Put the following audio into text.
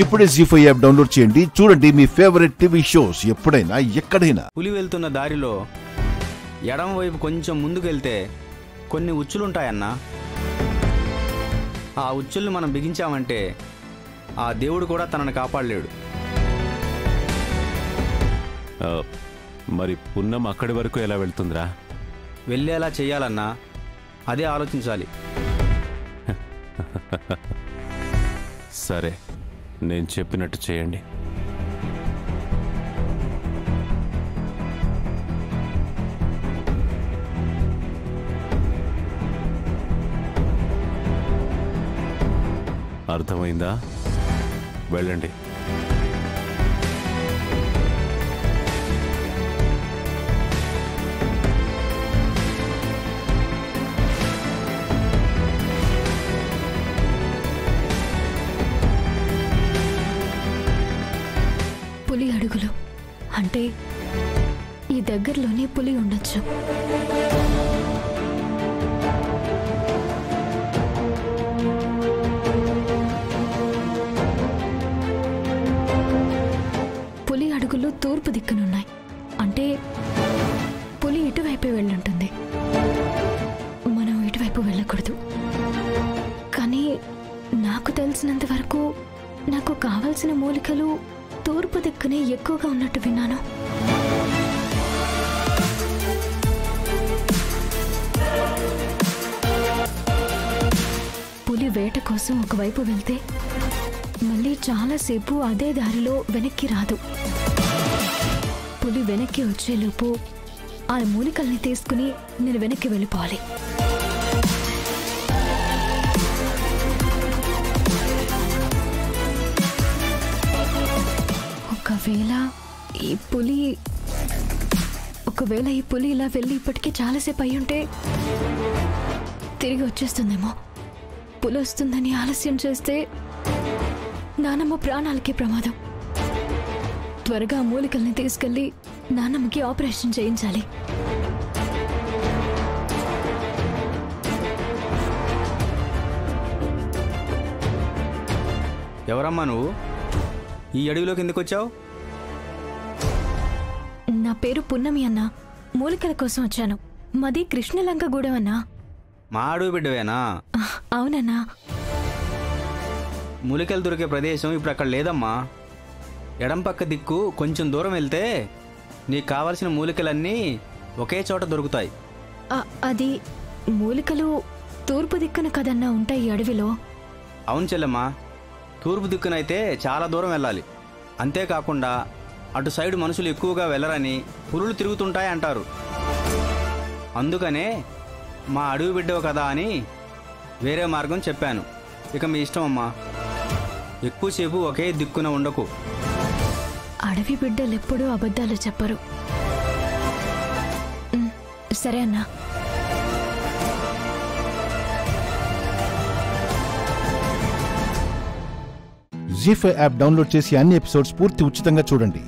ఇప్పుడే జీ5 app download చేయండి. చూడండి మీ ఫేవరెట్ టీవీ షోస్ ఎప్పుడైనా ఎక్కడైనా. పులి వెళ్తున్న దారిలో ఎడమ వైపు కొంచెం ముందుకెళ్తే కొన్ని ఉచ్చులుంటాయన్నా. ఆ ఉచ్చుల్ని మనం బిగించామంటే ఆ దేవుడు కూడా తనని కాపాడలేడు. మరి పున్నం అక్కడి వరకు ఎలా వెళ్తుందిరా? వెళ్ళేలా చెయ్యాలన్నా అదే ఆలోచించాలి. సరే, నేను చెప్పినట్టు చేయండి. అర్థమైందా? వెళ్ళండి. పులి అడుగులు అంటే ఈ దగ్గరలోనే పులి ఉండొచ్చు. పులి అడుగులు తూర్పు దిక్కునున్నాయి అంటే పులి ఇటువైపే వెళ్ళుంటుంది. మనం ఇటువైపు వెళ్ళకూడదు. కానీ నాకు తెలిసినంత వరకు నాకు కావలసిన మూలికలు తూర్పు దిక్కునే ఎక్కువగా ఉన్నట్టు విన్నాను. పులి వేట కోసం ఒకవైపు వెళ్తే మళ్ళీ చాలాసేపు అదే దారిలో వెనక్కి రాదు. పులి వెనక్కి వచ్చేలోపు ఆ మూలికల్ని తీసుకుని నేను వెనక్కి వెళ్ళిపోవాలి. ఒకవేళ ఈ పులి ఇలా వెళ్ళి ఇప్పటికీ చాలాసేపు అయ్యుంటే తిరిగి వచ్చేస్తుందేమో. పులి వస్తుందని ఆలస్యం చేస్తే నానమ్మ ప్రాణాలకి ప్రమాదం. త్వరగా మూలికల్ని తీసుకెళ్లి నానమ్మకి ఆపరేషన్ చేయించాలి. ఎవరమ్మా నువ్వు? ఈ అడవిలోకి ఎందుకు వచ్చావు? నా పేరు పున్నమి అన్నా. మూలికల కోసం వచ్చాను. మాది కృష్ణలంకగూడెం అన్నా. మా అడవి బిడ్డవేనా? అవునన్నా. మూలికలు దొరికే ప్రదేశం ఇప్పుడు అక్కడ లేదమ్మా. ఎడం పక్క దిక్కు కొంచెం దూరం వెళ్తే నీకు కావలసిన మూలికలన్నీ ఒకే చోట దొరుకుతాయి. అది మూలికలు తూర్పు దిక్కున కదన్నా ఉంటాయి ఈ అడవిలో. అవును చెల్లెమ్మా, తూర్పు దిక్కునైతే చాలా దూరం వెళ్ళాలి. అంతేకాకుండా అటు సైడు మనుషులు ఎక్కువగా వెళ్ళరని పులులు తిరుగుతుంటాయి అంటారు. అందుకనే మా అడవి బిడ్డవు కదా అని వేరే మార్గం చెప్పాను. ఇక మీ ఇష్టం అమ్మా. ఎక్కువసేపు ఒకే దిక్కున ఉండకు. అడవి బిడ్డలు ఎప్పుడూ అబద్ధాలు చెప్పరు. సరే అన్నా. జీ5 యాప్ డౌన్లోడ్ చేసి అన్ని ఎపిసోడ్స్ పూర్తి ఉచితంగా చూడండి.